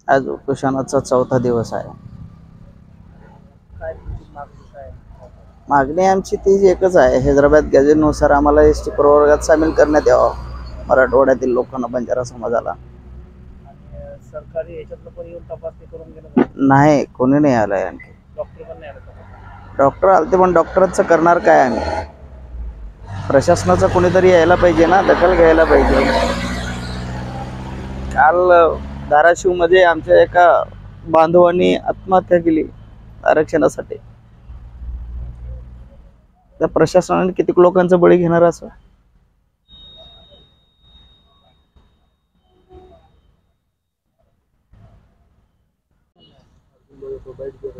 आज उपोषणाचा चौथा दिवस आहे. मागणी आमची ती एकच आहे, हैदराबाद गॅझेटनुसार आम्हाला एसटी प्रवर्गात सामील करण्यात यावं मराठवाड्यातील लोकांना, बंजारा समाजाला. सरकारी याच्यातलं पण येऊन तपासणी करून गेलं नाही, कोणी नाही आलंय. आणखी डॉक्टर पण नाही आलं. डॉक्टर आलते पण डॉक्टरचं करणार काय आम्ही? प्रशासनाचं कोणीतरी यायला पाहिजे ना, दखल घ्यायला पाहिजे. काल धाराशिवमध्ये आमच्या एका बांधवांनी आत्महत्या केली आरक्षणासाठी. त्या प्रशासनाने किती लोकांचा बळी घेणार असं?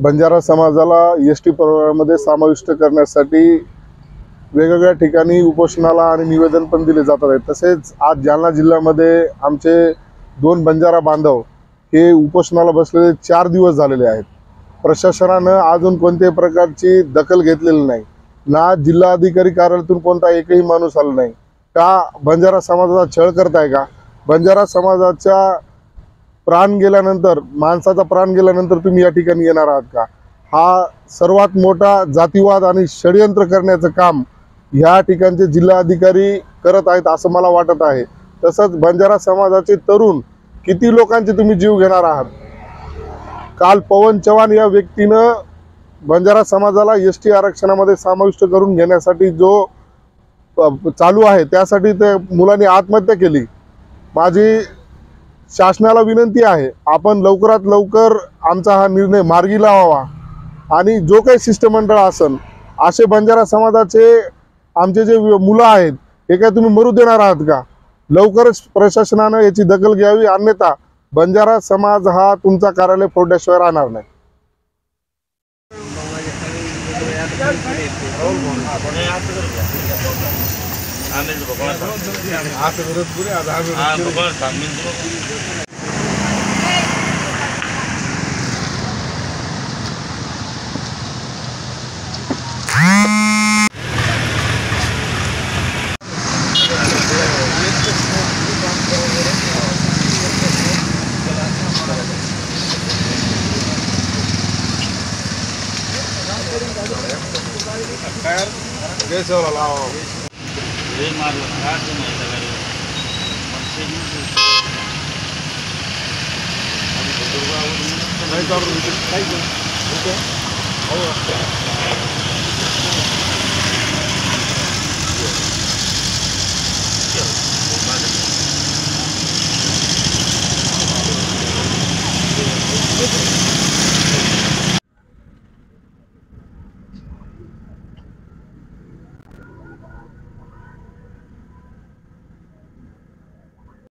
बंजारा समाजाला एसटी प्रवर्गामध्ये समाविष्ट करण्यासाठी वेगवेगळ्या ठिकाणी उपोषणाला आणि निवेदन पण दिले जातात आहेत. तसेच आज जालना जिल्ह्यामध्ये आमचे 2 बंजारा बांधव हे उपोषणाला बसलेले 4 दिवस झालेले आहेत. प्रशासनानं अजून कोणत्याही प्रकारची दखल घेतलेली नाही. ना जिल्हाधिकारी कार्यालयातून कोणता एकही माणूस आला नाही. का बंजारा समाजाचा छळ करताय का? बंजारा समाजाच्या प्राण गेल्यानंतर, माणसाचा प्राण गेल्यानंतर तुम्ही या ठिकाणी येणार आहात का? हा सर्वात मोठा जातीवाद आणि षडयंत्र करण्याचं काम ह्या ठिकाणचे जिल्हाधिकारी करत आहेत असं मला वाटत आहे. तसंच बंजारा समाजाचे तरुण किती लोकांचे तुम्ही जीव घेणार आहात? काल पवन चव्हाण या व्यक्तीनं बंजारा समाजाला एसटी आरक्षणामध्ये समाविष्ट करून घेण्यासाठी जो चालू आहे त्यासाठी त्या मुलांनी आत्महत्या केली. माझी शासनाला विनंती आहे, आपण लवकरात लवकर आमचा हा निर्णय मार्गी लावावा आणि जो काही शिष्टमंडळ असेल, असे बंजारा समाजाचे आमचे जे मुलं आहेत हे काय तुम्ही मरू देणार आहात का? लवकरच प्रशासनानं याची दखल घ्यावी, अन्यथा बंजारा समाज हा तुमचा कार्यालय फोडल्याशिवाय राहणार नाही.